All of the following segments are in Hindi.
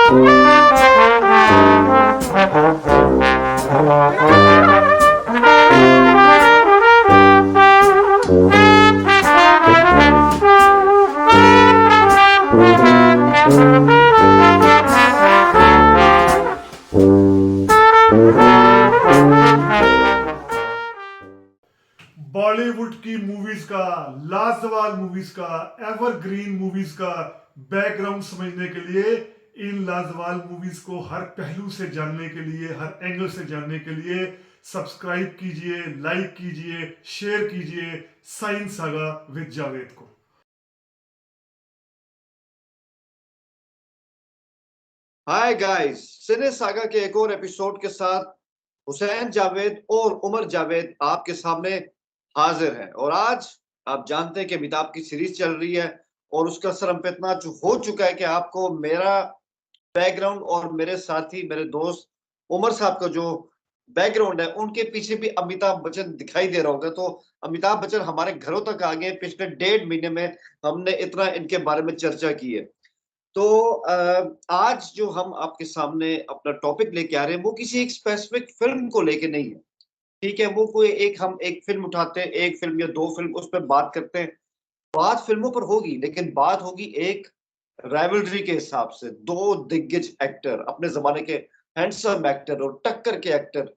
बॉलीवुड की मूवीज का, लाजवाब मूवीज का, एवरग्रीन मूवीज का बैकग्राउंड समझने के लिए, इन लाजवाब मूवीज को हर पहलू से जानने के लिए, हर एंगल से जानने के लिए सब्सक्राइब कीजिए, लाइक कीजिए, शेयर कीजिए साइंस सागा विद जावेद को। हाय गाइस, सिने सागा के एक और एपिसोड के साथ हुसैन जावेद और उमर जावेद आपके सामने हाजिर हैं। और आज आप जानते हैं कि अमिताभ की सीरीज चल रही है और उसका असर हम पे इतना हो चुका है कि आपको मेरा बैकग्राउंड और मेरे साथी मेरे दोस्त उमर साहब का जो बैकग्राउंड है उनके पीछे भी अमिताभ बच्चन दिखाई दे रहा होगा। तो अमिताभ बच्चन हमारे घरों तक आ गए। पिछले 1.5 महीने में हमने इतना इनके बारे में चर्चा की है। तो आज जो हम आपके सामने अपना टॉपिक लेके आ रहे हैं वो किसी एक स्पेसिफिक फिल्म को लेके नहीं है। ठीक है, वो कोई एक हम एक फिल्म उठाते हैं, एक फिल्म या दो फिल्म उस पर बात करते हैं। बात फिल्मों पर होगी लेकिन बात होगी एक राइवलरी के हिसाब से। दो दिग्गज एक्टर, अपने जमाने के हैंडसम एक्टर और टक्कर के एक्टर,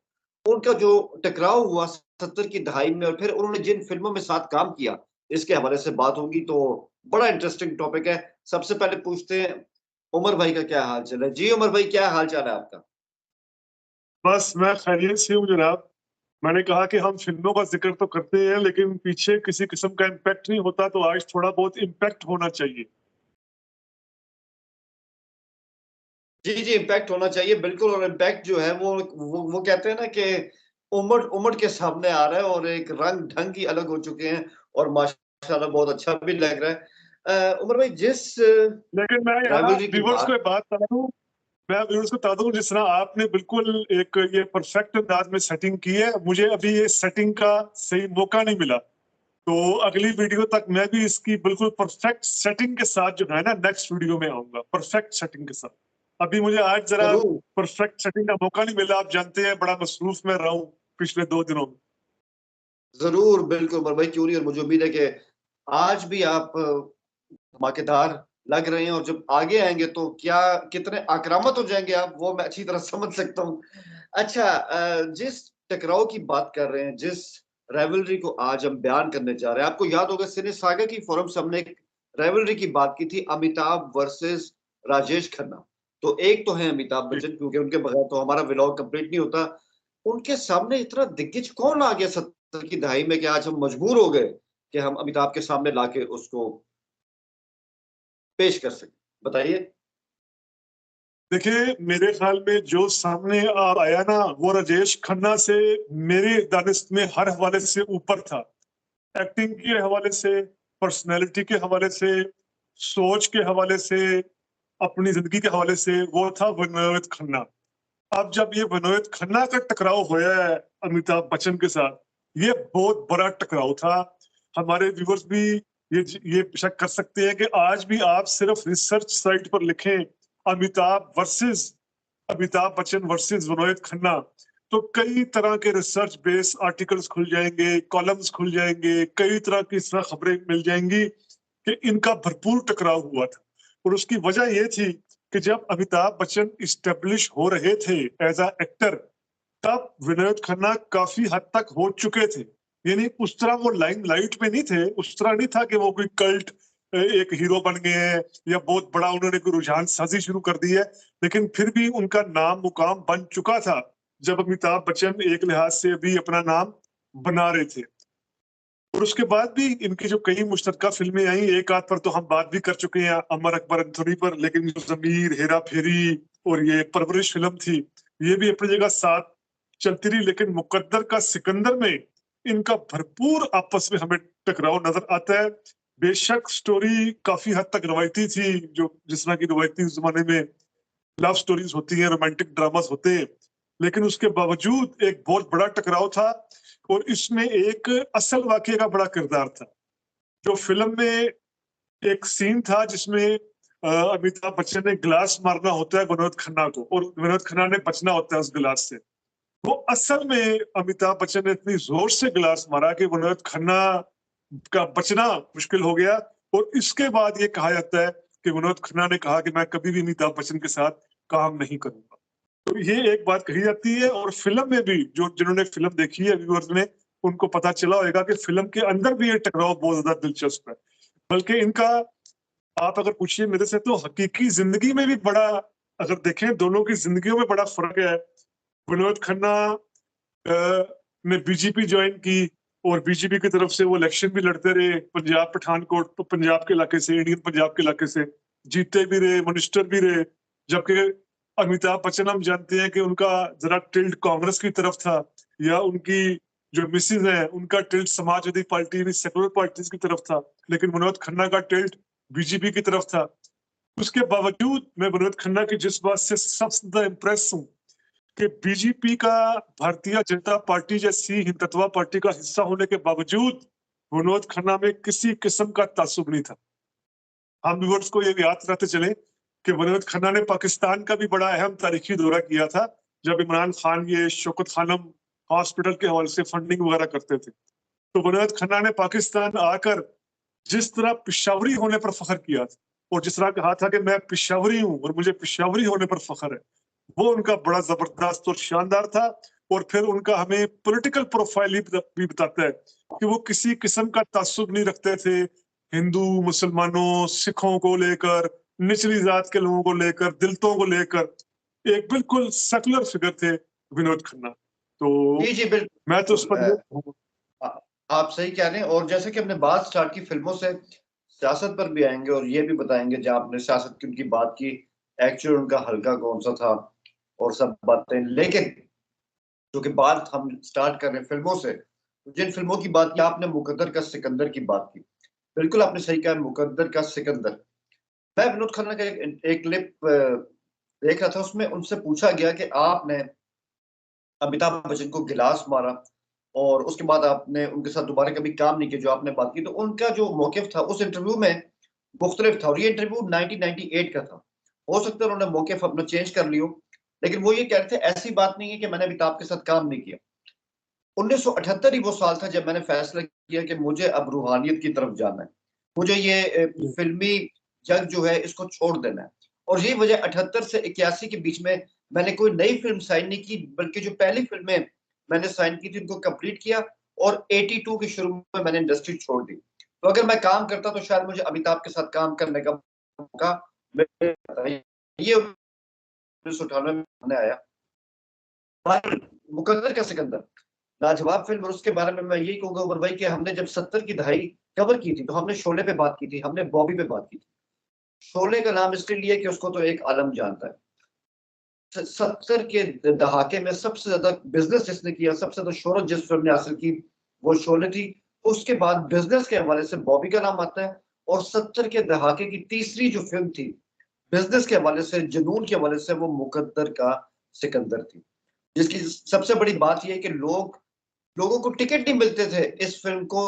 उनका जो टकराव हुआ 70 की दहाई में और फिर उन्होंने जिन फिल्मों में साथ काम किया, इसके हवाले से बात होगी। तो बड़ा इंटरेस्टिंग टॉपिक है। सबसे पहले पूछते हैं उमर भाई का क्या हाल चाल है। जी उमर भाई, क्या हाल चाल है आपका? बस मैं खैरियत से हूँ जनाब। मैंने कहा कि हम फिल्मों का जिक्र तो करते हैं लेकिन पीछे किसी किस्म का इम्पैक्ट नहीं होता, तो आज थोड़ा बहुत इम्पैक्ट होना चाहिए। जी जी, इम्पैक्ट होना चाहिए बिल्कुल। और इम्पैक्ट जो है वो कहते हैं ना कि उमड़ उमड़ के सामने आ रहा है और एक रंग ढंग ही अलग हो चुके हैं और माशाल्लाह बहुत अच्छा भी लग रहा है। उमर भाई, जिस लेकिन मैं यहाँ राइवलरी की व्यूवर्स को बात एक बात बता दूं, मैं व्यूअर्स को बता दूं, जिस तरह आपने बिल्कुल एक ये परफेक्ट अंदाज में सेटिंग की है, मुझे अभी ये सेटिंग का सही मौका नहीं मिला। तो अगली वीडियो तक मैं भी इसकी बिल्कुल परफेक्ट सेटिंग के साथ जो है ना, नेक्स्ट वीडियो में आऊंगा परफेक्ट सेटिंग के साथ। अभी मुझे आज जरा जरूर परफेक्ट सेटिंग का मौका नहीं मिला। आप जानते हैं बड़ा मसरूफ में रहा हूं पिछले 2 दिनों में। जरूर बिल्कुल उमर भाई, क्यों नहीं। और मुझे उम्मीद है कि आज भी आप धमाकेदार लग रहे हैं और जब आगे आएंगे तो क्या कितने आक्रामक हो जाएंगे आप, वो मैं अच्छी तरह समझ सकता हूँ। अच्छा, जिस टकराव की बात कर रहे हैं, जिस राइवलरी को आज हम बयान करने जा रहे हैं, आपको याद होगा सिने सागा की फोरम से हमने एक राइवलरी की बात की थी, अमिताभ वर्सेस राजेश खन्ना। तो एक तो है अमिताभ जी। बच्चन, क्योंकि उनके बगैर तो हमारा व्लॉग कंप्लीट नहीं होता। उनके सामने इतना दिग्गज कौन आ गया 70 की दहाई में कि आज हम मजबूर हो गए कि हम अमिताभ के सामने लाके उसको पेश कर सकें। बताइए। देखिए, मेरे ख्याल में जो सामने आया ना, वो राजेश खन्ना से मेरी दानिश में हर हवाले से ऊपर था। एक्टिंग के हवाले से, पर्सनैलिटी के हवाले से, सोच के हवाले से, अपनी जिंदगी के हवाले से वो था विनोद खन्ना। अब जब ये विनोद खन्ना का टकराव होया है अमिताभ बच्चन के साथ, ये बहुत बड़ा टकराव था। हमारे व्यूवर्स भी ये शक कर सकते हैं कि आज भी आप सिर्फ रिसर्च साइट पर लिखें अमिताभ बच्चन वर्सेस विनोद खन्ना, तो कई तरह के रिसर्च बेस आर्टिकल्स खुल जाएंगे, कॉलम्स खुल जाएंगे, कई तरह की इस तरह खबरें मिल जाएंगी कि इनका भरपूर टकराव हुआ था। और उसकी वजह यह थी कि जब अमिताभ बच्चन इस्टेब्लिश हो रहे थे एज अ एक्टर, तब विनोद खन्ना काफी हद तक हो चुके थे। यानी उस तरह वो लाइमलाइट में नहीं थे, उस तरह नहीं था कि वो कोई कल्ट एक हीरो बन गए हैं या बहुत बड़ा उन्होंने कोई रुझान साजी शुरू कर दी है। लेकिन फिर भी उनका नाम मुकाम बन चुका था जब अमिताभ बच्चन एक लिहाज से भी अपना नाम बना रहे थे। और उसके बाद भी इनकी जो कई मुश्तरका फिल्में आई, एक आध पर तो हम बात भी कर चुके हैं, अमर अकबर एंथोनी पर, लेकिन जो जमीर, हेरा फेरी और ये परवरिश फिल्म थी, ये भी अपनी जगह साथ चलती रही। लेकिन मुकद्दर का सिकंदर में इनका भरपूर आपस में हमें टकराव नजर आता है। बेशक स्टोरी काफी हद तक रवायती थी, जो जिस तरह की रवायती उस जमाने में लव स्टोरीज होती हैं, रोमांटिक ड्रामास होते हैं, लेकिन उसके बावजूद एक बहुत बड़ा टकराव था। और इसमें एक असल वाकये का बड़ा किरदार था। जो फिल्म में एक सीन था जिसमें अमिताभ बच्चन ने गिलास मारना होता है विनोद खन्ना को और विनोद खन्ना ने बचना होता है उस गिलास से। वो असल में अमिताभ बच्चन ने इतनी जोर से गिलास मारा कि विनोद खन्ना का बचना मुश्किल हो गया। और इसके बाद ये कहा जाता है कि विनोद खन्ना ने कहा कि मैं कभी भी अमिताभ बच्चन के साथ काम नहीं करूंगा। तो ये एक बात कही जाती है। और फिल्म में भी जो जिन्होंने फिल्म देखी है व्यूअर्स ने, उनको पता चला होगा कि फिल्म के अंदर भी ये टकराव बहुत ज्यादा दिलचस्प है। बल्कि इनका आप अगर पूछिए मेरे से तो हकीकी जिंदगी में भी बड़ा, अगर देखें दोनों की जिंदगियों में बड़ा फर्क है। विनोद खन्ना ने बीजेपी ज्वाइन की और बीजेपी की तरफ से वो इलेक्शन भी लड़ते रहे पंजाब पठानकोट, तो पंजाब के इलाके से, इंडियन पंजाब के इलाके से जीते भी रहे, मिनिस्टर भी रहे। जबकि अमिताभ बच्चन हम जानते हैं कि उनका जरा टिल्ट कांग्रेस की तरफ था, या उनकी जो मिसिज है उनका tilt Samajwadi party, secular parties की तरफ था। लेकिन विनोद खन्ना का टिल्ट बीजेपी की तरफ था। उसके बावजूद मैं विनोद खन्ना की जिस बात से सबसे ज्यादा इम्प्रेस हूँ कि बीजेपी का भारतीय जनता पार्टी जैसी हिंदुत्व पार्टी का हिस्सा होने के बावजूद विनोद खन्ना में किसी किस्म का तासुब नहीं था। हम व्यूअर्स को ये याद रखते चले कि विनोद खन्ना ने पाकिस्तान का भी बड़ा अहम तारीखी दौरा किया था, जब इमरान खान ये शौकत खानम हॉस्पिटल के हवाले से फंडिंग वगैरह करते थे। तो विनोद खन्ना ने पाकिस्तान आकर जिस तरह पिशावरी होने पर फख्र किया था और जिस तरह कहा था कि मैं पिशावरी हूं और मुझे पिशावरी होने पर फख्र है, वो उनका बड़ा जबरदस्त और शानदार था। और फिर उनका हमें पॉलिटिकल प्रोफाइल भी बताता है कि वो किसी किस्म का तासुब नहीं रखते थे हिंदू मुसलमानों सिखों को लेकर, निचली जात के लोगों को लेकर, दलितों को लेकर। एक बिल्कुल सेकुलर फिगर थे विनोद खन्ना। तो जी जी बिल्कुल। मैं तो उस पर आप सही कह रहे हैं। और जैसे कि हमने बात स्टार्ट की फिल्मों से, सियासत पर भी आएंगे और ये भी बताएंगे जहां आपने सियासत की उनकी बात की, एक्चुअल उनका हल्का कौन सा था और सब बातें। लेकिन जो कि बात हम स्टार्ट कर रहे हैं फिल्मों से, जिन फिल्मों की बात की आपने, मुकद्दर का सिकंदर की बात की, बिल्कुल आपने सही कहा, मुकद्दर का सिकंदर। मैं विनोद खन्ना का एक क्लिप देख रहा था, उसमें उनसे पूछा गया कि आपने अमिताभ बच्चन को गिलास मारा और उसके बाद आपने उनके साथ दोबारा कभी काम नहीं किया, जो आपने बात की, तो उनका जो मौकिफ था उस इंटरव्यू में मुख्तलिफ था। और ये इंटरव्यू 1998 का था। हो सकता है उन्होंने मौकिफ अपना चेंज कर लियो, लेकिन वो ये कह रहे थे ऐसी बात नहीं है कि मैंने अमिताभ के साथ काम नहीं किया। 1978 ही वो साल था जब मैंने फैसला किया कि मुझे अब रूहानियत की तरफ जाना है, मुझे ये फिल्मी जग जो है इसको छोड़ देना है। और यही वजह 78 से 81 के बीच में मैंने कोई नई फिल्म साइन नहीं की, बल्कि जो पहली फिल्में मैंने साइन की थी उनको कंप्लीट किया और 82 के शुरू में मैंने इंडस्ट्री छोड़ दी। तो अगर मैं काम करता तो शायद मुझे अमिताभ के साथ काम करने का मौका मिल जाता। ये 1998 में आया। मुकद्दर का सिकंदर लाजवाब फिल्म। और उसके बारे में मैं यही कहूंगा उमर भाई कि हमने जब 70 की दहाई कवर की थी तो हमने शोले पे बात की थी, हमने बॉबी पे बात की थी। शोले का नाम इसलिए लिया कि उसको तो एक आलम जानता है। 70 के दहाके में सबसे ज्यादा बिजनेस जिसने किया, सबसे ज्यादा शोहरत जिस फिल्म ने हासिल की, वो शोले थी। उसके बाद बिजनेस के हवाले से बॉबी का नाम आता है। और 70 के दहाके की तीसरी जो फिल्म थी बिजनेस के हवाले से, जुनून के हवाले से, वो मुकद्दर का सिकंदर थी। जिसकी सबसे बड़ी बात यह है कि लोगों को टिकट नहीं मिलते थे इस फिल्म को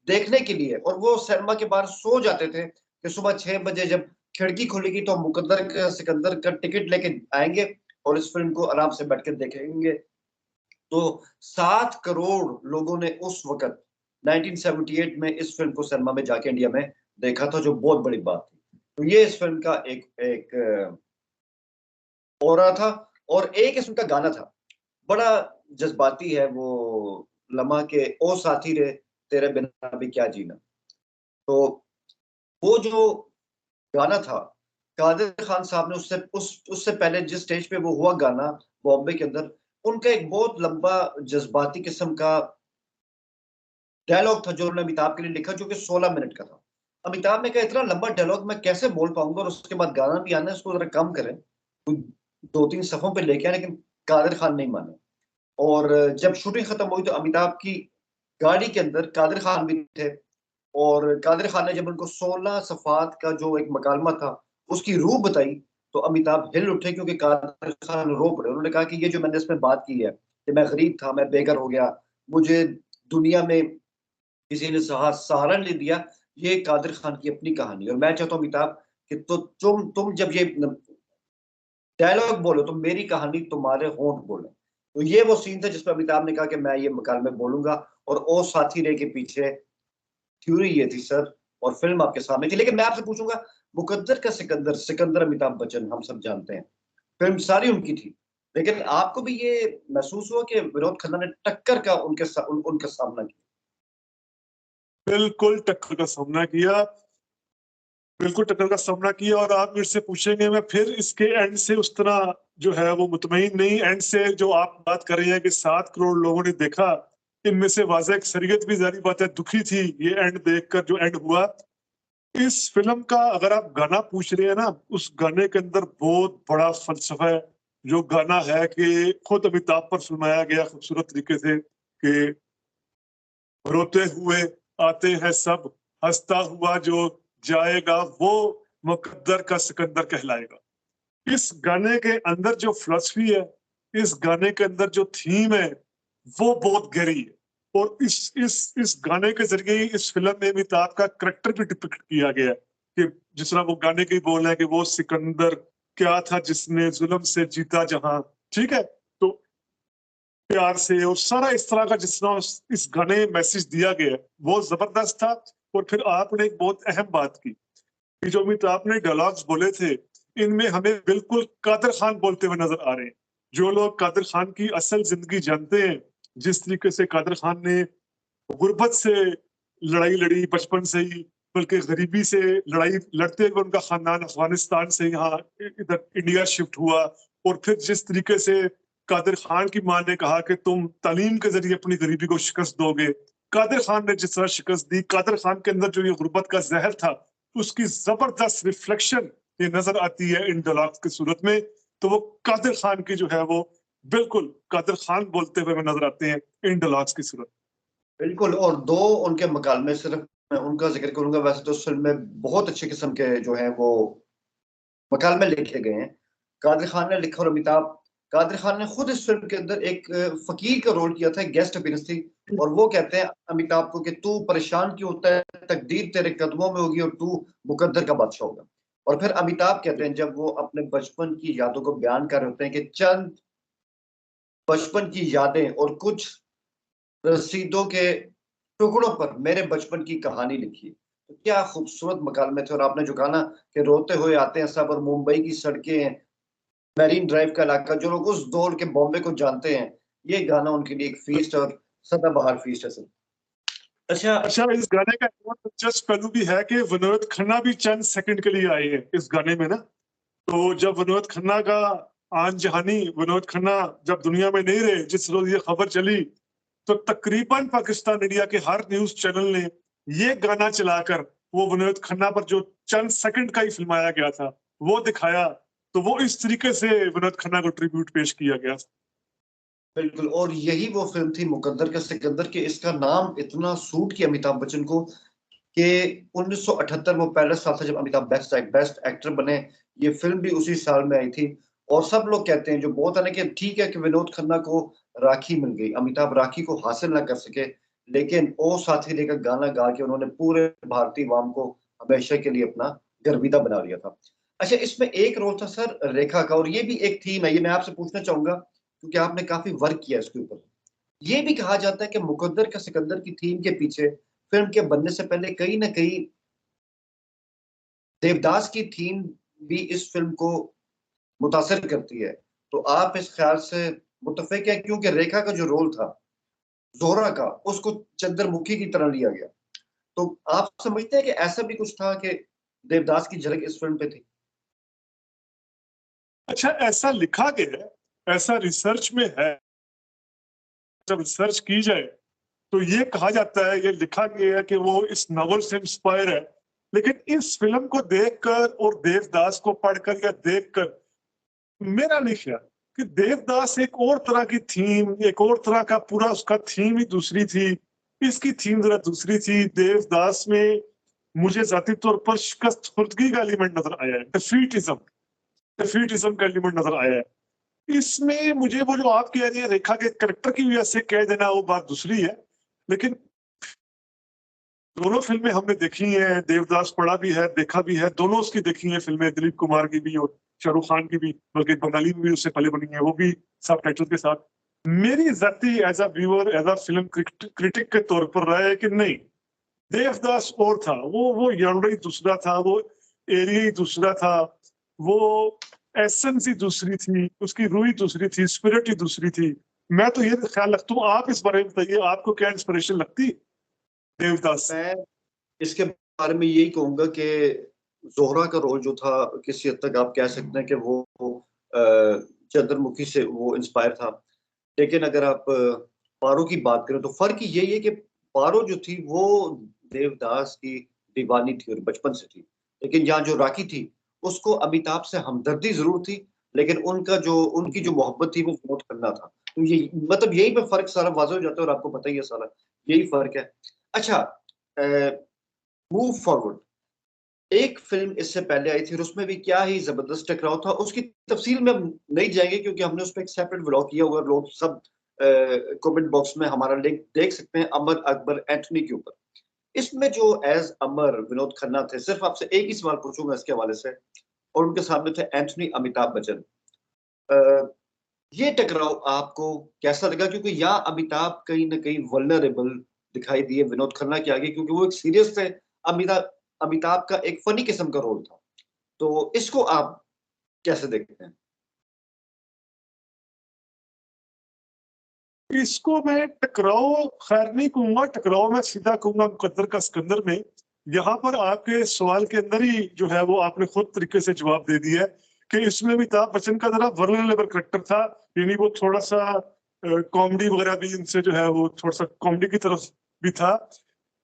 देखने के लिए, और वो सिनेमा के बाहर सो जाते थे कि सुबह 6 बजे जब खिड़की खुलेगी तो मुकद्दर का सिकंदर का टिकट लेके आएंगे और इस फिल्म को आराम से बैठ कर देखेंगे। तो 7 करोड़ लोगों ने उस वक्त 1978 में इस फिल्म को सिनेमा में जाके इंडिया में देखा था, जो बहुत बड़ी बात थी। तो ये इस फिल्म का एक एक ऑरा था। और एक इसमें का गाना था, बड़ा जज्बाती है वो, लम्हा के ओ साथी रे तेरे बिना भी क्या जीना। तो वो जो गाना था, कादिर खान साहब ने उससे पहले जिस स्टेज पे वो हुआ गाना बॉम्बे के अंदर, उनका एक बहुत लंबा जज्बाती किस्म का डायलॉग था जो उन्होंने अमिताभ के लिए लिखा, जो कि 16 मिनट का था। अमिताभ ने कहा इतना लंबा डायलॉग मैं कैसे बोल पाऊंगा, और उसके बाद गाना भी आना है, इसको जरा कम करें, 2-3 सफों पे लेके आए। लेकिन कादिर खान नहीं माने। और जब शूटिंग खत्म हुई तो अमिताभ की गाड़ी के अंदर कादिर खान भी थे। और कादिर खान ने जब उनको 16 सफात का जो एक मकालमा था उसकी रूह बताई तो अमिताभ हिल उठे, क्योंकि कादिर खान रो पड़े। उन्होंने कहा कि ये जो मैंने इसमें बात की है कि मैं गरीब था, मैं बेघर हो गया, मुझे दुनिया में किसी ने सहारा नहीं दिया, ये कादिर खान की अपनी कहानी। और मैं चाहता हूँ अमिताभ कि तो तुम जब ये डायलॉग बोलो तो मेरी कहानी तुम्हारे होंठ बोले। तो ये वो सीन था जिसमें अमिताभ ने कहा कि मैं ये मकाल में बोलूंगा, और ओ साथी रे के पीछे थ्योरी ये थी सर, और फिल्म आपके सामने थी। लेकिन मैं आपसे पूछूंगा, मुकद्दर का सिकंदर, सिकंदर अमिताभ बच्चन हम सब जानते हैं, फिल्म सारी उनकी थी, लेकिन आपको भी ये महसूस हुआ कि विनोद खन्ना ने टक्कर का उनका सामना किया? बिल्कुल टक्कर का सामना किया, बिल्कुल टक्कर का सामना किया। और आप मेरे से पूछेंगे, मैं फिर इसके एंड से उस तरह जो है वो मुतमईन नहीं। एंड से जो आप बात कर रहे हैं कि 7 करोड़ लोगों ने देखा, इनमें से वाज़ह शरीयत भी जारी बात है दुखी थी ये एंड देखकर जो एंड हुआ। इस फिल्म का अगर आप गाना पूछ रहे हैं ना, उस गाने के अंदर बहुत बड़ा फलसफा है। जो गाना है कि खुद अमिताभ पर फिल्माया गया खूबसूरत तरीके से कि रोते हुए आते हैं सब, हंसता हुआ जो जाएगा वो मुकद्दर का सिकंदर कहलाएगा। इस गाने के अंदर जो फिलॉसफी है, इस गाने के अंदर जो थीम है, वो बहुत गहरी है। और इस गाने के जरिए ही इस फिल्म में अमिताभ का करैक्टर भी डिपिक्ट किया गया है कि जिस तरह वो गाने के ही बोल है कि वो सिकंदर क्या था जिसने जुल्म से जीता जहां। ठीक है, तो प्यार से और सारा इस तरह का जिस तरह इस गाने में मैसेज दिया गया है, वो जबरदस्त था। और फिर आपने एक बहुत अहम बात की कि जो अमिताभ ने डायलॉग्स बोले थे, इनमें हमें बिल्कुल कादर खान बोलते हुए नजर आ रहे हैं। जो लोग कादर खान की असल जिंदगी जानते हैं, जिस तरीके से कादर खान ने गुर्बत से लड़ाई लड़ी बचपन से ही, बल्कि गरीबी से लड़ाई लड़ते हुए उनका खानदान अफगानिस्तान से यहाँ इधर इंडिया शिफ्ट हुआ। और फिर जिस तरीके से कादिर खान की मां ने कहा कि तुम तालीम के जरिए अपनी गरीबी को शिकस्त दोगे, कादिर खान ने जिस तरह शिकस्त दी, कादिर खान के अंदर जो ये गुर्बत का जहर था, उसकी जबरदस्त रिफ्लेक्शन ये नजर आती है इन डायलॉग्स की सूरत में। तो वो कादिर खान की जो है वो बिल्कुल कादिर खान बोलते हुए हमें नजर आते हैं इन डायलॉग्स की सूरत। बिल्कुल, और दो उनके मकालमे सिर्फ मैं उनका जिक्र करूंगा, वैसे तो उस फिल्म में बहुत अच्छे किस्म के जो हैं वो मकालमे लिखे गए हैं। कादिर खान ने लिखा, और अमिताभ, कादिर खान ने खुद इस फिल्म के अंदर एक फकीर का रोल किया था, गेस्ट अपीयरेंस थी। और वो कहते हैं अमिताभ को कि तू परेशान क्यों होता है, तकदीर तेरे कदमों में होगी और तू मुकद्दर का बादशाह होगा। और फिर अमिताभ कहते हैं, जब वो अपने बचपन की यादों को बयान कर रहे होते हैं, कि चंद बचपन की यादें और कुछ रसीदों के टुकड़ों पर मेरे बचपन की कहानी लिखी। तो क्या खूबसूरत मकालमे थे। और आपने जो कहा ना कि रोते हुए आते हैं सब, और मुंबई की सड़कें, मैरीन ड्राइव का इलाका, जो लोग उस दौर के बॉम्बे को जानते हैं, ये गाना उनके लिए एक फीस्ट और सदाबहार फीस्ट है सर। अच्छा। अच्छा, इस गाने का एक और दिलचस्प पहलू भी है कि विनोद खन्ना भी चंद सेकंड के लिए आए हैं इस गाने में ना। तो जब विनोद खन्ना का आन जहानी, विनोद खन्ना जब दुनिया में नहीं रहे, जिस रोज ये खबर चली, तो तकरीबन पाकिस्तान इंडिया के हर न्यूज चैनल ने ये गाना चलाकर वो विनोद खन्ना पर जो चंद सेकंड का ही फिल्माया गया था वो दिखाया। तो वो इस तरीके से विनोद खन्ना को ट्रिब्यूट पेश किया गया। बिल्कुल, और यही वो फिल्म थी मुकद्दर का सिकंदर, के इसका नाम इतना सूट किया अमिताभ बच्चन को कि 1978 वो पहले साल था जब अमिताभ बेस्ट एक्टर बने। ये फिल्म भी उसी साल में आई थी। और सब लोग कहते हैं, जो बहुत है ना, कि ठीक है कि विनोद खन्ना को राखी मिल गई, अमिताभ राखी को हासिल ना कर सके, लेकिन ओ साथी रे का गाना गा के उन्होंने पूरे भारतीय अवाम को हमेशा के लिए अपना गर्विदा बना लिया था। अच्छा, इसमें एक रोल था सर रेखा का, और ये भी एक थीम है, ये मैं आपसे पूछना चाहूंगा क्योंकि आपने काफी वर्क किया इसके ऊपर। ये भी कहा जाता है कि मुकद्दर का सिकंदर की थीम के पीछे, फिल्म के बनने से पहले कहीं ना कहीं देवदास की थीम भी इस फिल्म को मुतासिर करती है। तो आप इस ख्याल से मुत्तफिक है, क्योंकि रेखा का जो रोल था जोहरा का, उसको चंद्रमुखी की तरह लिया गया। तो आप समझते हैं कि ऐसा भी कुछ था कि देवदास की झलक इस फिल्म पे थी? अच्छा, ऐसा लिखा गया है, ऐसा रिसर्च में है। जब रिसर्च की जाए तो ये कहा जाता है, ये लिखा गया है कि वो इस नॉवल से इंस्पायर है। लेकिन इस फिल्म को देखकर और देवदास को पढ़कर या देखकर मेरा नहीं ख्याल कि देवदास एक और तरह की थीम, एक और तरह का पूरा उसका थीम ही दूसरी थी, इसकी थीम जरा दूसरी थी। देवदास में मुझे जाती तौर पर शिकस्त खुर्दगी का एलिमेंट नजर आया है, डिफीटिज्म, डिफीटिज्म का एलिमेंट नजर आया है। इसमें मुझे वो जो आप कह रही है रेखा के करेक्टर की वजह से कह देना, वो बात दूसरी है। लेकिन दोनों फिल्में हमने देखी हैं, देवदास पढ़ा भी है, देखा भी है, दोनों उसकी देखी हैं फिल्में, दिलीप कुमार की भी और शाहरुख खान की भी, बल्कि बंगाली में भी उससे पहले बनी है, वो भी सब टाइटल के साथ। मेरी जाती as a viewer, as a film critic के तौर पर राय है कि नहीं, देवदास और था, वो genre ही दूसरा था, वो एरिया ही दूसरा था, वो एसेंस ही दूसरी थी, उसकी रूह ही दूसरी थी, स्पिरिट ही दूसरी थी। मैं तो ये ख्याल रखता हूँ, आप इस बारे में बताइए, आपको क्या इंस्पिरेशन लगती देवदास? मैं इसके बारे में यही कहूंगा कि जोहरा का रोल जो था, किसी हद तक आप कह सकते हैं कि वो चंद्रमुखी से वो इंस्पायर था। लेकिन अगर आप पारो की बात करें तो फर्क यही है कि पारो जो थी वो देवदास की दीवानी थी और बचपन से थी, लेकिन यहाँ जो राखी थी उसको अमिताभ से हमदर्दी जरूर थी, लेकिन उनकी जो मोहब्बत थी वो विनोद खन्ना था। तो ये मतलब यही पे फर्क सारा वाज़ेह हो जाता है और आपको पता ही है सारा यही फर्क है। अच्छा, मूव फॉरवर्ड, एक फिल्म इससे पहले आई थी और उसमें भी क्या ही जबरदस्त टकराव था। उसकी तफसील में हम नहीं जाएंगे क्योंकि हमने उस पर एक सेपरेट व्लॉग किया हुआ है, लोग सब कमेंट बॉक्स में हमारा लिंक देख सकते हैं, अमर अकबर एंथोनी के ऊपर। इसमें जो एज अमर विनोद खन्ना थे, सिर्फ आपसे एक ही सवाल पूछूंगा इसके हवाले से, और उनके सामने थे एंथोनी अमिताभ बच्चन। अ, ये टकराव आपको कैसा लगा? क्योंकि यहाँ अमिताभ कहीं ना कहीं वल्नरेबल दिखाई दिए विनोद खन्ना के आगे, क्योंकि वो एक सीरियस थे, अमिताभ अमिताभ का एक फनी किस्म का रोल था। तो इसको आप कैसे देखते हैं? इसको मैं टकराव खैर नहीं कहूंगा, टकराव मैं सीधा कहूंगा मुकद्दर का सिकंदर में। यहाँ पर आपके सवाल के अंदर ही जो है वो आपने खुद तरीके से जवाब दे दिया है कि इसमें अमिताभ बच्चन का जरा वर्नरेबल करेक्टर था, यानी वो थोड़ा सा कॉमेडी वगैरह भी इनसे जो है वो थोड़ा सा कॉमेडी की तरफ भी था।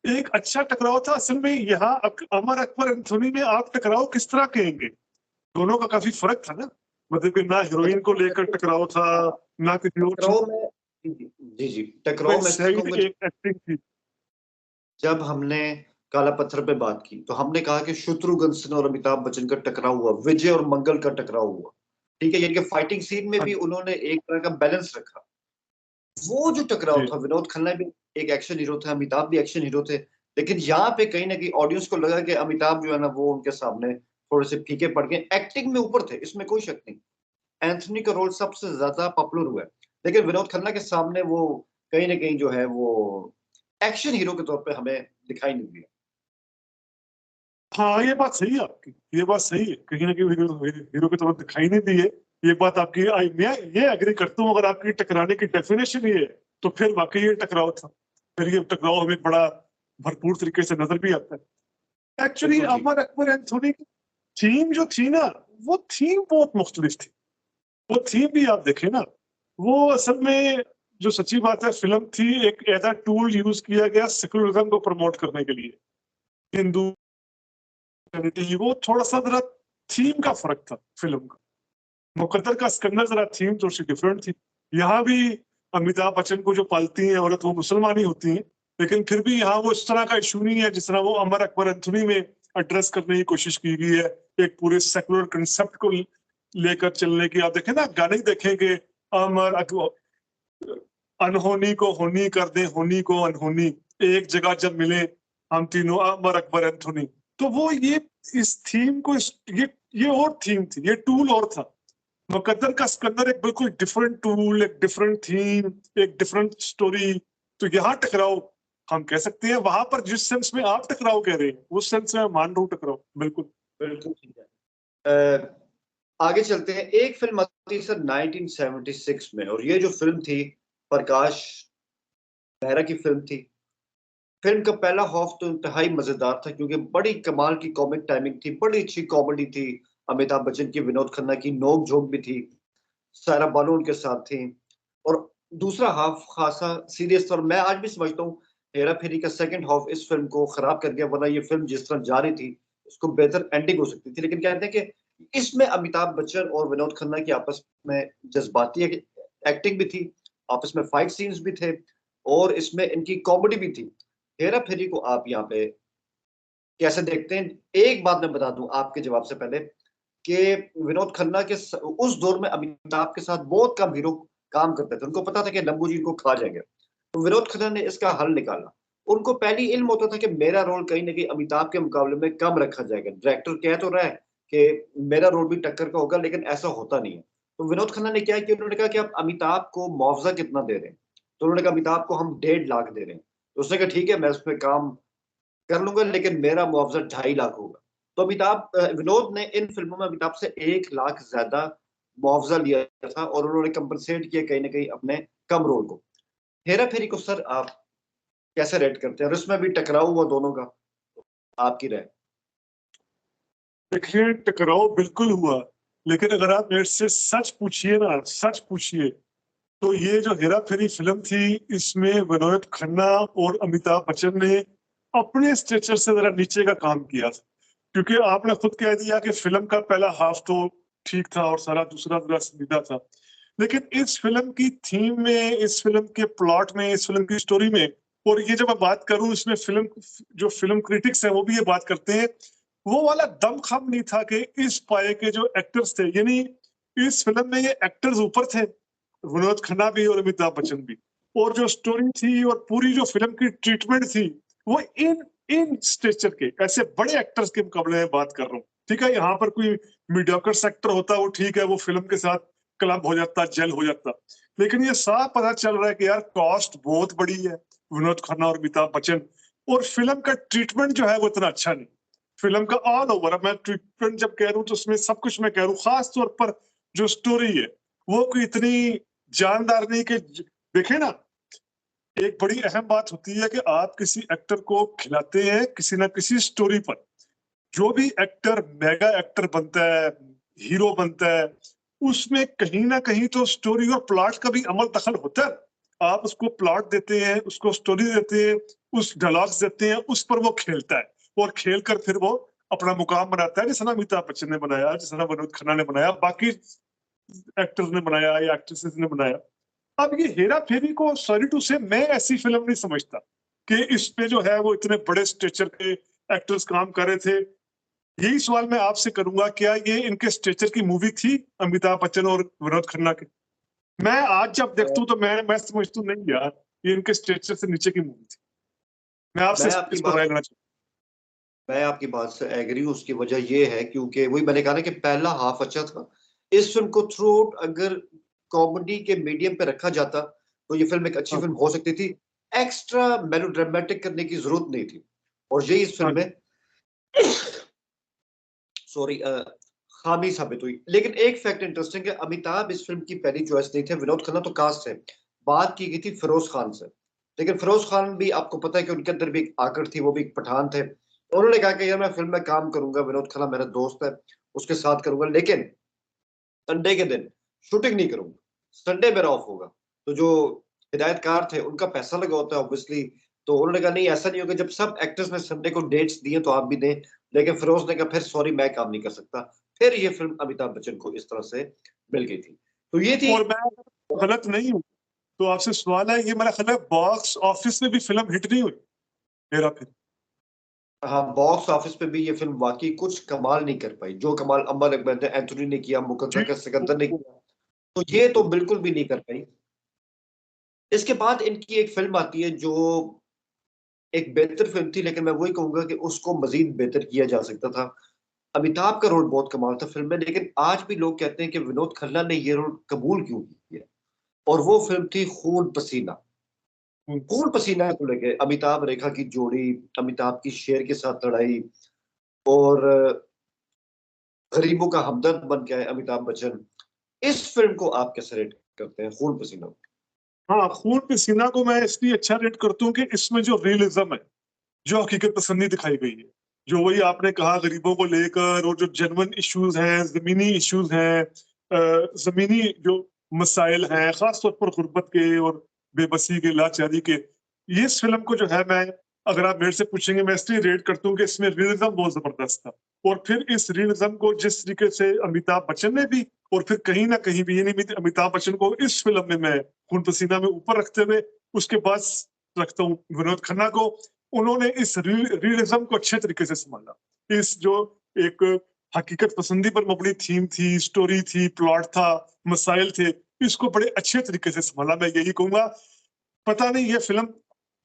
एक अच्छा टकराव था असल में। यहाँ अमर अकबर एंथोनी में आप टकराव किस तरह कहेंगे? दोनों का काफी फर्क था ना, मतलब कि ना हीरोइन को लेकर टकराव था, ना किसी और चीज टकराव में, जी जी, में, टकराव में इसलिए सही कहूंगा, एक एक्टिंग थी। जब हमने काला पत्थर पे बात की तो हमने कहा कि शत्रुघ्न सिन्हा और अमिताभ बच्चन का टकराव हुआ, विजय और मंगल का टकराव हुआ, ठीक है, यानी कि फाइटिंग सीन में हाँ भी उन्होंने एक तरह का बैलेंस रखा। वो जो टकराव जी। था, विनोद खन्ना भी एक एक्शन हीरो थे, अमिताभ भी एक्शन हीरो थे, लेकिन यहाँ पे कहीं ना कहीं ऑडियंस को लगा कि अमिताभ जो है ना वो उनके सामने थोड़े से फीके पड़ गए। एक्टिंग में ऊपर थे, इसमें कोई शक नहीं, एंथनी का रोल सबसे ज्यादा पॉपुलर हुआ है, लेकिन विनोद खन्ना के सामने वो कहीं ना कहीं जो है वो एक्शन हीरो के तौर पे हमें दिखाई नहीं दिया। हाँ, ये बात सही है आपकी, ये बात सही है, कहीं ना कहीं हीरो हीरो की तरह दिखाई नहीं दी है। ये बात आपकी मैं ये एग्री करता हूँ। अगर आपकी टकराने की डेफिनेशन ये है तो फिर वाकई ये टकराव था, फिर ये टकराव हमें बड़ा भरपूर तरीके से नजर भी आता है। एक्चुअली बिल्कुल ठीक। अमर अकबर एंथोनी की थीम जो थी ना, वो थीम बहुत मुख्तलिफ थी। वो थीम भी आप देखें ना, वो असल में जो सच्ची बात है, फिल्म थी एक ऐसा टूल यूज किया गया सेकुलरिज्म को प्रमोट करने के लिए, हिंदू वो थोड़ा सा जरा थीम का फर्क था फिल्म का। मुकद्दर का सिकंदर जरा थीम थोड़ी सी डिफरेंट थी। यहाँ भी अमिताभ बच्चन को जो पालती है औरत वो मुसलमान ही होती है, लेकिन फिर भी यहाँ वो इस तरह का इशू नहीं है जिस तरह वो अमर अकबर एंथोनी में एड्रेस करने की कोशिश की गई है, एक पूरे सेकुलर कंसेप्ट को लेकर चलने की। आप देखें ना, गाने ही देखेंगे, अमर अनहोनी को होनी कर दे, होनी को अनहोनी, एक जगह जब मिले हम तीनों, अमर अकबर एंथोनी। तो वो ये इस थीम को ये और थीम थी, ये टूल और था। मुकद्दर का सिकंदर एक बिल्कुल डिफरेंट टूल, एक डिफरेंट थीम, एक डिफरेंट स्टोरी। तो यहाँ टकराव हम कह सकते हैं, वहां पर जिस सेंस में आप टकराव कह रहे हैं उस सेंस में मैं मान रहा हूँ टकराव, बिल्कुल। बिल्कुल ठीक है। आगे चलते हैं। एक फिल्म आती है सर 1976 में, और ये जो फिल्म थी प्रकाश मेहरा की फिल्म थी। फिल्म का पहला हाफ तो इंतहाई मजेदार था क्योंकि बड़ी कमाल की कॉमिक टाइमिंग थी, बड़ी अच्छी कॉमेडी थी, अमिताभ बच्चन की, विनोद खन्ना की नोक झोंक भी थी, सारा बानो उनके साथ थी। और दूसरा हाफ खासा सीरियस था, और मैं आज भी समझता हूँ हेरा फेरी का सेकंड हाफ इस फिल्म को खराब कर गया, वरना ये फिल्म जिस तरह जा रही थी उसको बेहतर एंडिंग हो सकती थी। लेकिन कहते हैं कि इसमें अमिताभ बच्चन और विनोद खन्ना की आपस में जज्बाती एक्टिंग भी थी, आपस में फाइट सीन्स भी थे, और इसमें इनकी कॉमेडी भी थी। हेरा फेरी को आप यहाँ पे कैसे देखते हैं? एक बात मैं बता दूं आपके जवाब से पहले कि विनोद खन्ना के उस दौर में अमिताभ के साथ बहुत कम हीरो काम करते थे, उनको पता था कि लंबू जी इनको खा जाएंगे, तो विनोद खन्ना ने इसका हल निकाला। उनको पहले इल्म होता था कि मेरा रोल कहीं ना कहीं अमिताभ के मुकाबले में कम रखा जाएगा। डायरेक्टर कह तो रहा है कि मेरा रोल भी टक्कर का होगा, लेकिन ऐसा होता नहीं है। तो विनोद खन्ना ने क्या किया, उन्होंने कहा कि आप अमिताभ को मुआवजा कितना दे रहे हैं। तो उन्होंने कहा अमिताभ को हम 1.5 लाख दे रहे हैं। तो उसने कहा ठीक है, मैं उस पर काम कर लूंगा, लेकिन मेरा मुआवजा 2.5 लाख होगा। तो विनोद ने इन फिल्मों में अमिताभ से 1 लाख ज्यादा मुआवजा लिया था, और उन्होंने कंपनसेट किया कहीं ना कहीं अपने कम रोल को। हेरा फेरी को सर आप कैसे रेट करते हैं, और इसमें भी टकराव हुआ दोनों का, आपकी राय। देखिए, टकराव बिल्कुल हुआ, लेकिन अगर आप मेरे से सच पूछिए ना, सच पूछिए, तो ये जो हेरा फेरी फिल्म थी, इसमें विनोद खन्ना और अमिताभ बच्चन ने अपने स्ट्रेचर से जरा नीचे का काम किया था। क्योंकि आपने खुद कह दिया कि फिल्म का पहला हाफ तो ठीक था और सारा दूसरा जरा सीधा था, लेकिन इस फिल्म की थीम में, इस फिल्म के प्लॉट में, इस फिल्म की स्टोरी में, और ये जब मैं बात करूं इसमें, फिल्म जो फिल्म क्रिटिक्स हैं वो भी ये बात करते हैं, वो वाला दमखम नहीं था कि इस पाए के जो एक्टर्स थे, यानी इस फिल्म में ये एक्टर्स ऊपर थे, विनोद खन्ना भी और अमिताभ बच्चन भी, और जो स्टोरी थी और पूरी जो फिल्म की ट्रीटमेंट थी, वो इन इन स्टेचर के ऐसे बड़े एक्टर्स के मुकाबले में बात कर रहा हूँ। ठीक है, यहाँ पर कोई मीडियोकर एक्टर होता, वो ठीक है, वो फिल्म के साथ क्लब हो जाता, जेल हो जाता, लेकिन ये साफ पता चल रहा है कि यार कॉस्ट बहुत बड़ी है विनोद खन्ना और अमिताभ बच्चन, और फिल्म का ट्रीटमेंट जो है वो इतना अच्छा नहीं। फिल्म का ऑल ओवर, अब मैं ट्रीटमेंट जब कह रहा हूँ तो उसमें सब कुछ मैं कह रहा हूँ, खास तौर पर जो स्टोरी है वो कोई इतनी जानदार नहीं कि देखे ना, एक बड़ी अहम बात होती है कि आप किसी एक्टर को खिलाते हैं किसी ना किसी स्टोरी पर। जो भी एक्टर मेगा एक्टर बनता है, हीरो बनता है, उसमें कहीं ना कहीं तो स्टोरी और प्लॉट का भी अमल दखल होता है। आप उसको प्लॉट देते हैं, उसको स्टोरी देते हैं, उस डायलॉग्स देते हैं, उस पर वो खेलता है, और खेल कर फिर वो अपना मुकाम बनाता है, जिस तरह अमिताभ बच्चन ने बनाया, जिस तरह विनोद खन्ना ने बनाया, बाकी एक्टर्स ने बनाया या एक्ट्रेसेस ने बनाया। अब ये हेरा फेरी को, सॉरी टू से, मैं ऐसी फिल्म नहीं समझता कि इस पे जो है वो इतने बड़े स्ट्रेचर के एक्टर्स काम कर रहे थे। यही सवाल मैं आपसे करूंगा, क्या ये इनके स्ट्रेचर की मूवी थी, अमिताभ बच्चन और विनोद खन्ना की? मैं आज जब देखता हूँ तो मैं समझता हूँ नहीं यार, ये इनके स्ट्रेचर से नीचे की मूवी थी। मैं आपसे मैं आपकी इस पर बात राय लेना चाहूँ। मैं आपकी बात से एग्री हूँ। उसकी वजह ये है क्योंकि वही मैंने कहा ना कि पहला हाफ अच्छा था। इस फिल्म को थ्रू आउट अगर कॉमेडी के मीडियम पे रखा जाता तो ये फिल्म एक अच्छी हाँ फिल्म हो सकती थी। एक्स्ट्रा मेलोड्रामेटिक करने की जरूरत नहीं थी, और यही इस हाँ फिल्म में सॉरी खामी साबित हुई। लेकिन एक फैक्ट इंटरेस्टिंग है, अमिताभ इस फिल्म की पहली चॉइस नहीं थे। विनोद खन्ना तो कास्ट है, बात की गई थी फिरोज खान से। लेकिन फिरोज खान भी आपको पता है कि उनके अंदर भी एक आकड़ थी, वो भी एक पठान थे। उन्होंने कहा कि यार मैं फिल्म में काम करूंगा, विनोद खन्ना मेरा दोस्त है, उसके साथ करूंगा, लेकिन संडे के दिन शूटिंग नहीं करूंगा, संडे मेरा ऑफ होगा। तो जो हिदायतकार थे उनका पैसा लगा होता है ऑब्वियसली। तो उन्होंने कहा नहीं ऐसा नहीं होगा, जब सब एक्टर्स ने संडे को डेट्स दिए तो आप भी दें। लेकिन फिरोज ने कहा फिर सॉरी मैं काम नहीं कर सकता। फिर ये फिल्म अमिताभ बच्चन को इस तरह से मिल गई थी। तो ये थी। और मैं गलत नहीं हूँ तो आपसे सवाल है, ये मेरा ख्याल है बॉक्स ऑफिस में भी फिल्म हिट नहीं हुई हेरा फेरी। हाँ, बॉक्स ऑफिस पे भी ये फिल्म वाकई कुछ कमाल नहीं कर पाई, जो कमाल अमर अकबर ने, एंथोनी ने किया, मुकद्दर जी, का सिकंदर ने बिल्कुल किया, तो ये तो बिल्कुल भी नहीं कर पाई। इसके बाद इनकी एक फिल्म आती है जो एक बेहतर फिल्म थी, लेकिन मैं वही कहूंगा कि उसको मजीद बेहतर किया जा सकता था। अमिताभ का रोल बहुत कमाल था फिल्म में, लेकिन आज भी लोग कहते हैं कि विनोद खन्ना ने ये रोल कबूल क्यों किया। और वो फिल्म थी खून पसीना। खून पसीना को लेके अमिताभ रेखा की जोड़ी, अमिताभ की शेर के साथ लड़ाई, और गरीबों का हमदर्द बन के आए अमिताभ बच्चन। इस फिल्म को आप कैसे रेट करते हैं, खून पसीना? हाँ, खून पसीना को मैं इसलिए अच्छा रेट करता हूँ कि इसमें जो रियलिज्म है, जो हकीकत पसंदी दिखाई गई है, जो वही आपने कहा गरीबों को लेकर, और जो जेन्युइन इश्यूज हैं, जमीनी इश्यूज हैं, जमीनी जो मसाइल हैं, खास तौर पर गुर्बत के और बेबसी के, लाचारी के, ये इस फिल्म को जो है, मैं, अगर आप मेरे से पूछेंगे, मैं इसलिए रेट करता हूँ कि इसमें रियलिज्म बहुत जबरदस्त था। और फिर इस रियलिज्म को जिस तरीके से अमिताभ बच्चन ने भी, और फिर कहीं ना कहीं भी, ये नहीं अमिताभ बच्चन को इस फिल्म में मैं खून पसीना में ऊपर रखते हुए उसके बाद रखता हूँ विनोद खन्ना को। उन्होंने इस रियलिज्म को अच्छे तरीके से संभाला। इस जो एक हकीकत पसंदी पर मबनी थीम थी, स्टोरी थी, प्लॉट था, मसाइल थे, इसको बड़े अच्छे तरीके से संभाला। मैं यही कहूंगा, पता नहीं ये फिल्म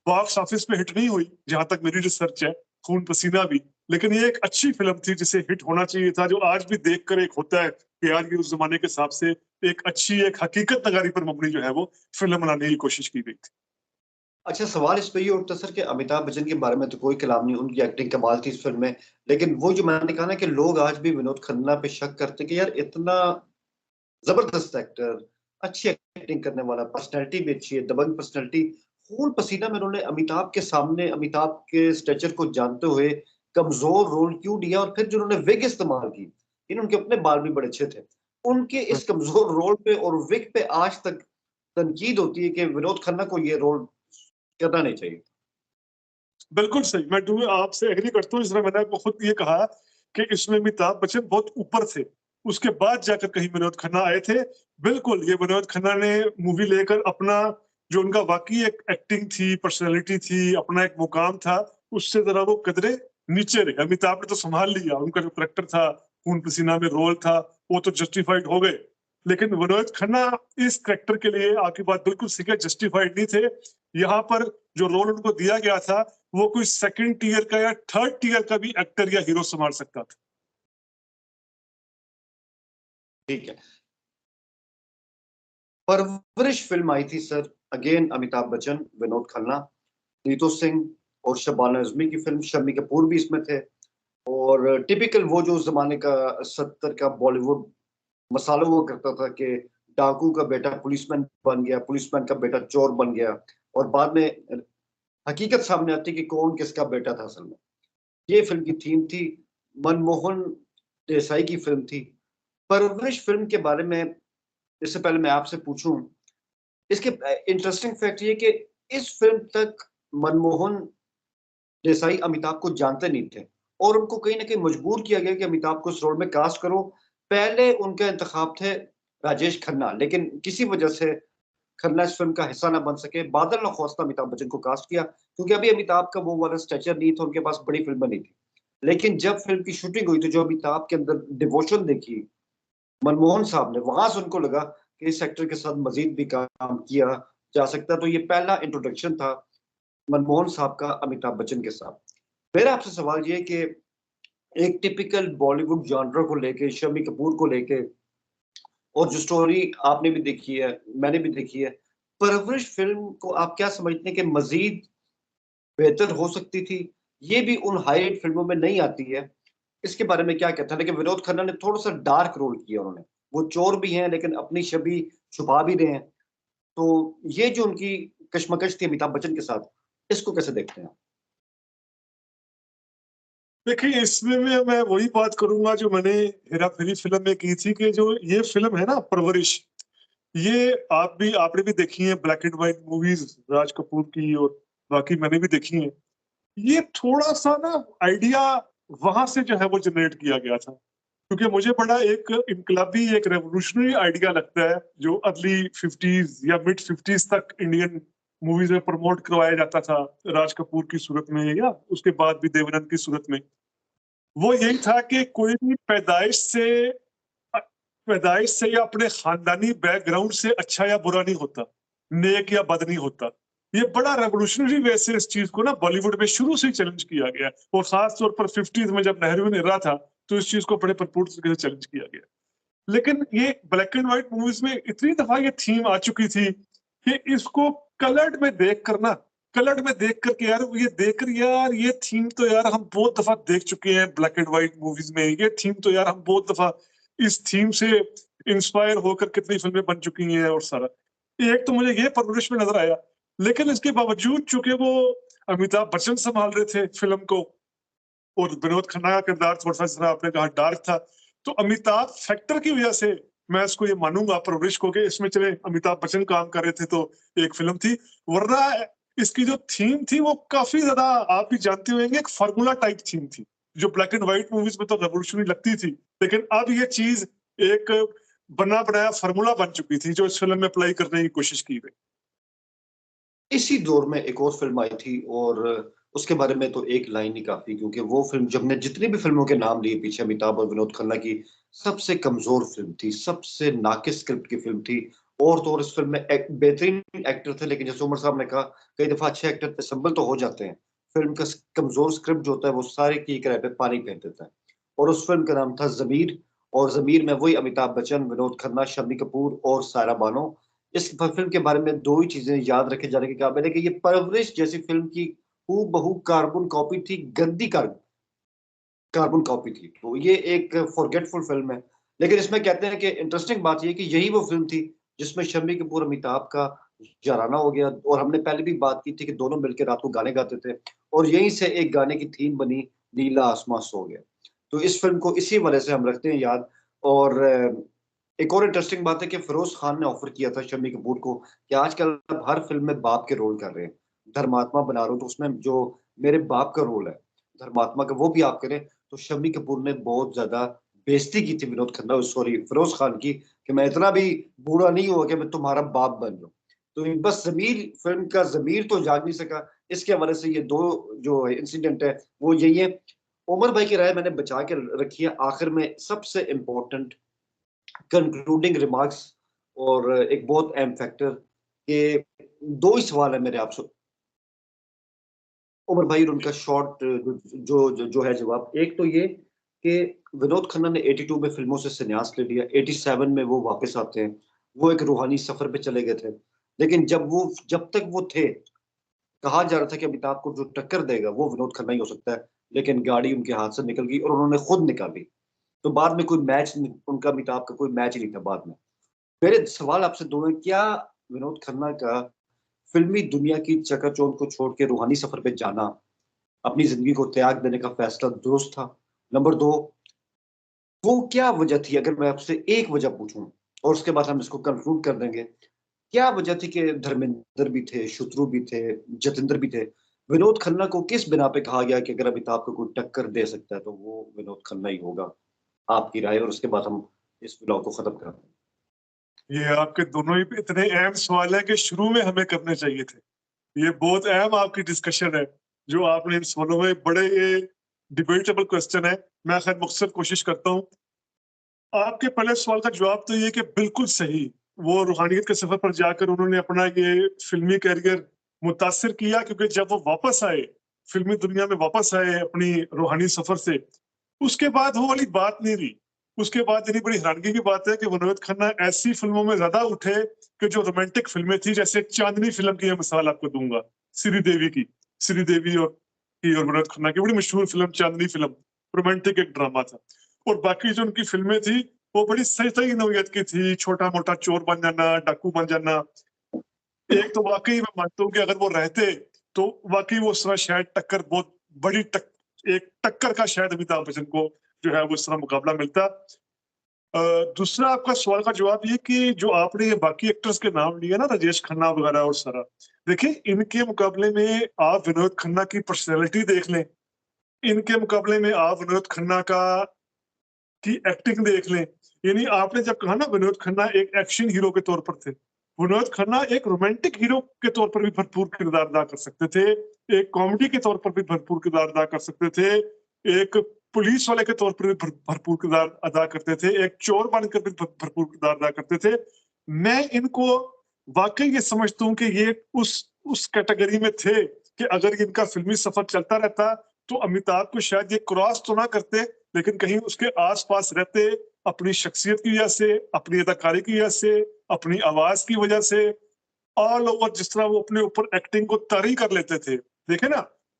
बॉक्स ऑफिस पे हिट नहीं हुई, जहां तक मेरी रिसर्च है, खून पसीना भी, लेकिन ये एक अच्छी फिल्म थी जिसे हिट होना चाहिए था, जो आज भी देखकर एक होता है कि यार ये उस जमाने के हिसाब से एक अच्छी, एक हकीकत नगारी पर मबनी जो है वो फिल्म बनाने की कोशिश की गई थी। अच्छा, सवाल इस पे ये उठता सर कि अमिताभ बच्चन के बारे में तो कोई कलाम नहीं, उनकी एक्टिंग कमाल थी इस फ़िल्म में। लेकिन वो जो मैंने कहा ना कि लोग आज भी विनोद खन्ना पे शक करते हैं कि यार इतना ज़बरदस्त एक्टर, अच्छी एक्टिंग करने वाला, पर्सनैलिटी भी अच्छी है, दबंग पर्सनैलिटी। खून पसीना में उन्होंने अमिताभ के सामने, अमिताभ के स्टेचर को जानते हुए कमज़ोर रोल क्यों दिया, और फिर जो उन्होंने विग इस्तेमाल की, उनके अपने बाल भी बड़े अच्छे थे। उनके इस कमज़ोर रोल पे और विग पे आज तक तनकीद होती है कि विनोद खन्ना को ये रोल करना नहीं चाहिए। बिल्कुल सही, मैं तुम्हें आपसे एग्री करता हूँ, इसलिए मैंने आपको खुद ये कहा कि इसमें अमिताभ बच्चन बहुत ऊपर थे। उसके बाद जाकर कहीं विनोद खन्ना आए थे। बिल्कुल, ये विनोद खन्ना ने मूवी लेकर अपना जो उनका वाक़ई एक एक्टिंग थी, पर्सनैलिटी थी, अपना एक मुकाम था, उससे ज़रा वो कदरे नीचे रहे। अमिताभ ने तो सँभाल लिया, उनका जो करैक्टर था, खून पसीना में रोल था, वो तो जस्टिफाइड हो गए। लेकिन विनोद खन्ना इस करैक्टर के लिए, आपकी बात बिल्कुल सही है, जस्टिफाइड नहीं थे। यहाँ पर जो रोल उनको दिया गया था, वो कोई सेकंड टियर का या थर्ड टियर का भी एक्टर या हीरो संभाल सकता था। ठीक है। परवरिश फ़िल्म आई थी सर, अगेन अमिताभ बच्चन, विनोद खन्ना, नीतू सिंह और शबाना आज़मी की फ़िल्म, शम्मी कपूर भी इसमें थे। और टिपिकल वो जो उस ज़माने का 70 का बॉलीवुड मसाला हुआ करता था कि डाकू का बेटा पुलिसमैन बन गया, पुलिसमैन का बेटा चोर बन गया, और बाद में हकीकत सामने आती कि कौन किसका बेटा था असल में। ये फ़िल्म की थीम थी, मनमोहन देसाई की फ़िल्म थी। परवरिश फ़िल्म के बारे में इससे पहले मैं आपसे पूछूँ, इसके इंटरेस्टिंग फैक्ट ये है कि इस फ़िल्म तक मनमोहन देसाई अमिताभ को जानते नहीं थे, और उनको कहीं न कहीं मजबूर किया गया कि अमिताभ को इस रोल में कास्ट करो। पहले उनका इंतखाब थे राजेश खन्ना, लेकिन किसी वजह से खन्ना इस फ़िल्म का हिस्सा ना बन सके। बादल नख्वास्ता अमिताभ बच्चन को कास्ट किया, क्योंकि अभी अमिताभ का वो वाला स्टैचर नहीं था, उनके पास बड़ी फ़िल्में नहीं थी। लेकिन जब फ़िल्म की शूटिंग हुई, तो जो अमिताभ के अंदर डिवोशन देखी मनमोहन साहब ने, वहाँ से उनको लगा कि इस एक्टर के साथ मज़ीद भी काम किया जा सकता है। तो ये पहला इंट्रोडक्शन था मनमोहन साहब का अमिताभ बच्चन के साथ। मेरा आपसे सवाल ये है कि एक टिपिकल बॉलीवुड जॉनर को लेके, शम्मी कपूर को लेके, और जो स्टोरी आपने भी देखी है, मैंने भी देखी है, परवरिश फ़िल्म को आप क्या समझते हैं कि मज़ीद बेहतर हो सकती थी? ये भी उन हाई रेट फ़िल्मों में नहीं आती है। इसके बारे में क्या कहते हैं? लेकिन विनोद खन्ना ने थोड़ा-सा डार्क रोल किया उन्होंने। वो चोर भी हैं, लेकिन अपनी छवि छुपा भी रहे हैं। तो ये जो उनकी कशमकश थी अमिताभ बच्चन के साथ, इसको कैसे देखते हैं आप? देखिए, इसमें मैं वही बात करूँगा जो मैंने हेरा-फेरी फ़िल्म में की थी कि जो ये फ़िल्म है ना परवरिश, ये आपने भी देखी है black and white movies Raj Kapoor की, और बाकी मैंने भी देखी हैं। ये थोड़ा-सा ना आइडिया वहाँ से जो है वो जनरेट किया गया था। क्योंकि मुझे बड़ा एक इनकलाबी, एक रेवोल्यूशनरी आइडिया लगता है, जो अर्ली 50s या मिड 50s तक इंडियन मूवीज़ में प्रमोट करवाया जाता था, राज कपूर की सूरत में या उसके बाद भी देवानंद की सूरत में। वो यही था कि कोई भी अ, पैदाइश से या अपने खानदानी बैकग्राउंड से अच्छा या बुरा नहीं होता, नेक या बद नहीं होता। ये बड़ा रेवोल्यूशनरी वे से इस चीज़ को ना बॉलीवुड में शुरू से ही चैलेंज किया गया है, और ख़ास तौर पर 50s में जब नेहरूविन एरा था, तो इस चीज़ को बड़े भरपूर तरीके से चैलेंज किया गया। लेकिन ये ब्लैक एंड व्हाइट मूवीज़ में इतनी दफ़ा ये थीम आ चुकी थी कि इसको कलर्ड में देख कर ना, कलर्ड में देख कर के यार ये देख कर यार ये थीम तो यार हम बहुत दफ़ा देख चुके हैं ब्लैक एंड व्हाइट मूवीज़ में, ये थीम तो यार हम बहुत दफ़ा इस थीम से इंस्पायर होकर कितनी फ़िल्में बन चुकी हैं और सारा। एक तो मुझे ये परवरिश में नज़र आया, लेकिन इसके बावजूद चूँकि वो अमिताभ बच्चन सँभाल रहे थे फ़िल्म को, और विनोद खन्ना का किरदार थोड़ा-सा जिस तरह आपने कहा डार्क था, तो अमिताभ फैक्टर की वजह से मैं इसको ये मानूँगा परवरिश को कि इसमें चले अमिताभ बच्चन काम कर रहे थे तो एक फ़िल्म थी। वरना इसकी जो थीम थी वो काफ़ी ज़्यादा, आप भी जानते होंगे, एक फ़ॉर्मूला टाइप थीम थी, जो ब्लैक एंड व्हाइट मूवीज़ में तो रेवोल्यूशनरी लगती थी। लेकिन अब ये चीज़ एक बना-बनाया फ़ॉर्मूला बन चुकी थी, जो इस फ़िल्म में अप्लाई करने की कोशिश की गई। इसी दौर में एक और फ़िल्म आई थी, और उसके बारे में तो एक लाइन ही काफ़ी, क्योंकि वो फ़िल्म, जब हमने जितनी भी फ़िल्मों के नाम लिए पीछे अमिताभ और विनोद खन्ना की, सबसे कमज़ोर फ़िल्म थी, सबसे नाक़िस स्क्रिप्ट की फ़िल्म थी, और तो और इस फिल्म में बेहतरीन एक्टर थे, लेकिन जैसे उमर साहब ने कहा कई दफा अच्छे एक्टर असम्बल तो हो जाते हैं, फिल्म का कमजोर स्क्रिप्ट जो होता है वो सारे की किराए पे पानी फेर देता है। और उस फिल्म का नाम था जमीर, और जमीर में वही अमिताभ बच्चन, विनोद खन्ना, शम्मी कपूर और सायरा बानो। इस फिल्म के बारे में दो ही चीजें याद रखे जाने के काबिल है कि ये परवरिश जैसी फिल्म की हूबहू कार्बन कॉपी थी, गंदी कार्बन कॉपी थी। तो ये एक फॉरगेटफुल फिल्म है। लेकिन इसमें कहते हैं कि इंटरेस्टिंग बात ये कि यही वो फिल्म थी जिसमें शम्मी कपूर अमिताभ का याराना हो गया, और हमने पहले भी बात की थी कि दोनों मिलकर रात को गाने गाते थे, और यहीं से एक गाने की थीम बनी, नीला आसमां सो गया। तो इस फिल्म को इसी वजह से हम रखते हैं याद। और एक और इंटरेस्टिंग बात है कि फिरोज खान ने ऑफर किया था शम्मी कपूर को कि आजकल आप हर फिल्म में बाप के रोल कर रहे हैं, धर्मात्मा बना रहे हो, तो उसमें जो मेरे बाप का रोल है धर्मात्मा का वो भी आप करें। तो शम्मी कपूर ने बहुत ज्यादा बेइज्जती की थी विनोद खन्ना, सॉरी फिरोज खान की, कि मैं इतना भी बूढ़ा नहीं हुआ कि मैं तुम्हारा बाप बन जाऊं। तो बस जमीर फिल्म का जमीर तो जाग नहीं सका। इसके हवाले से ये दो जो इंसिडेंट है वो यही है। उमर भाई की राय मैंने बचा के रखी है आखिर में, सबसे इम्पोर्टेंट कंक्लूडिंग रिमार्क्स, और एक बहुत अहम फैक्टर कि दो ही सवाल है मेरे आपसे उमर भाई, और उनका शॉर्ट जो है जवाब। एक तो ये कि विनोद खन्ना ने 82 में फिल्मों से संन्यास ले लिया, 87 में वो वापस आते हैं, वो एक रूहानी सफर पे चले गए थे। लेकिन जब तक वो थे, कहा जा रहा था कि अमिताभ को जो टक्कर देगा वो विनोद खन्ना ही हो सकता है, लेकिन गाड़ी उनके हाथ से निकल गई और उन्होंने खुद निकाली। तो बाद में कोई मैच, उनका अमिताभ का कोई मैच ही नहीं था बाद में। मेरे सवाल आपसे दो हैं, क्या विनोद खन्ना का फिल्मी दुनिया की चकाचौंध को छोड़ के रूहानी सफर पे जाना, अपनी जिंदगी को त्याग देने का फैसला दुरुस्त था? नंबर दो, वो क्या वजह थी, अगर मैं आपसे एक वजह पूछूं और उसके बाद हम इसको कंक्लूड कर देंगे, क्या वजह थी कि धर्मेंद्र भी थे, शुत्रु भी थे, जतेंद्र भी थे, विनोद खन्ना को किस बिना पे कहा गया कि अगर अमिताभ को कोई टक्कर दे सकता है तो वो विनोद खन्ना ही होगा? आपकी राय, और उसके बाद हम इस ब्लॉग को खत्म कर दें। ये आपके दोनों ही इतने अहम सवाल है कि शुरू में हमें करने चाहिए थे। ये बहुत अहम आपकी डिस्कशन है जो आपने इन सवालों में, बड़े ये डिबेटेबल क्वेश्चन है। मैं खैर मुख्तसर कोशिश करता हूँ। आपके पहले सवाल का जवाब तो ये कि बिल्कुल सही, वो रूहानियत के सफर पर जाकर उन्होंने अपना ये फिल्मी कैरियर मुतासिर किया, क्योंकि जब वो वापस आए, फिल्मी दुनिया में वापस आए अपनी रूहानी सफर से, उसके बाद वो वाली बात नहीं रही। उसके बाद इतनी बड़ी हैरानगी की बात है कि विनोद खन्ना ऐसी फिल्मों में ज्यादा उठे कि जो रोमांटिक फिल्में थी, जैसे चांदनी फिल्म की मिसाल आपको दूंगा, श्रीदेवी की, श्रीदेवी और विनोद खन्ना की बड़ी मशहूर फिल्म चांदनी फिल्म, रोमांटिक एक ड्रामा था। और बाकी जो उनकी फिल्में थी वो बड़ी सही सही नौयत की थी, छोटा मोटा चोर बन जाना, डाकू बन जाना। एक तो वाकई मैं मानता हूँ कि अगर वो रहते तो वाकई वो उस तरह शायद टक्कर, बहुत बड़ी एक टक्कर का शायद अमिताभ बच्चन को जो है वो इस तरह मुकाबला मिलता। दूसरा आपका सवाल का जवाब ये कि जो आपने ये बाकी एक्टर्स के नाम लिए ना, राजेश खन्ना वगैरह और सारा, देखिए इनके मुकाबले में आप विनोद खन्ना की पर्सनैलिटी देख लें, इनके मुकाबले में आप विनोद खन्ना की एक्टिंग देख लें। यानी आपने जब कहा ना विनोद खन्ना एक एक्शन हीरो के तौर पर थे, विनोद खन्ना एक रोमांटिक हीरो के तौर पर भी भरपूर किरदार अदा कर सकते थे, एक कॉमेडी के तौर पर भी भरपूर किरदार अदा कर सकते थे, एक पुलिस वाले के तौर पर भी भरपूर किरदार अदा करते थे, एक चोर बनकर भी भरपूर किरदार अदा करते थे। मैं इनको वाकई ये समझता हूँ कि ये उस कैटेगरी में थे कि अगर इनका फिल्मी सफर चलता रहता तो अमिताभ को शायद ये क्रॉस तो ना करते, लेकिन कहीं उसके आसपास रहते, अपनी शख्सियत की वजह से, अपनी अदाकारी की वजह से, अपनी आवाज की वजह से, ऑल ओवर जिस तरह वो अपने ऊपर एक्टिंग को तारी कर लेते थे। देखे ना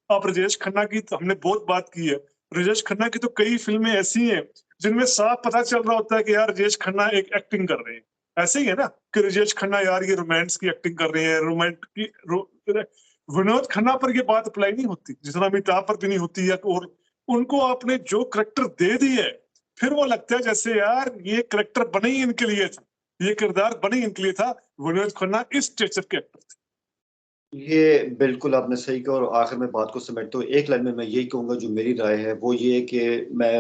आप, राजेश खन्ना की तो हमने बहुत बात की है, राजेश खन्ना की तो कई फिल्में ऐसी हैं जिनमें साफ पता चल रहा होता है कि यार राजेश खन्ना एक एक्टिंग कर रहे हैं। ऐसे ही है ना कि राजेश खन्ना यार ये रोमांस की एक्टिंग कर रहे हैं, विनोद खन्ना पर ये बात अप्लाई नहीं होती जितना अमिताभ पर भी नहीं होती है। और उनको आपने जो करेक्टर दे दी है, फिर वो लगता है जैसे यार ये करेक्टर बने ही इनके लिए था, ये किरदार बने ही इनके लिए था। विनोद खन्ना इस स्टेचर के एक्टर थे। ये बिल्कुल आपने सही कहा, और आखिर में बात को समेटते हुए एक लाइन में मैं यही कहूंगा, जो मेरी राय है वो ये है कि मैं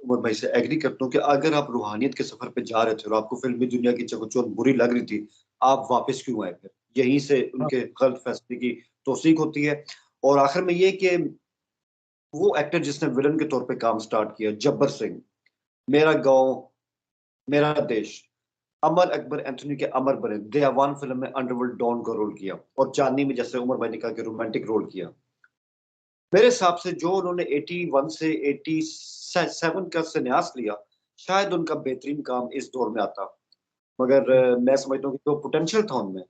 उमर भाई से एग्री करता हूँ कि अगर आप रूहानियत के सफर पे जा रहे थे और आपको फिल्मी दुनिया की चकचौंध बुरी लग रही थी, आप वापस क्यों आए? फिर यहीं से हाँ, उनके गलत फैसले की तौसीक होती है। और आखिर में ये कि वो एक्टर जिसने विलन के तौर पे काम स्टार्ट किया, जब्बर सिंह, मेरा गांव मेरा देश, अमर अकबर एंथोनी के अमर बने। दयावान फिल्म में अंडरवर्ल्ड डॉन का रोल किया और चांदनी में जैसे उमर भाई ने कहा कि रोमांटिक रोल किया। मेरे हिसाब से जो उन्होंने 81 से 87 का संन्यास लिया, शायद उनका बेहतरीन काम इस दौर में आता। मगर मैं समझता हूँ कि जो पोटेंशियल था उनमें,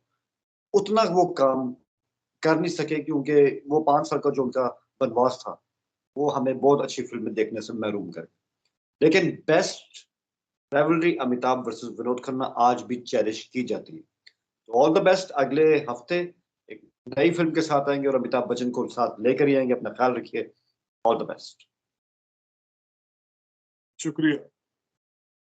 उतना वो काम कर नहीं सके, क्योंकि वो 5 साल का जो उनका वनवास था वो हमें बहुत अच्छी फिल्में देखने से महरूम कर। लेकिन best rivalry Amitabh versus Vinod Khanna आज भी चेरिश की जाती है। तो ऑल द बेस्ट। अगले हफ्ते एक नई फिल्म के साथ आएंगे और अमिताभ बच्चन को साथ लेकर ही आएंगे। अपना ख्याल रखिए। All the best. शुक्रिया।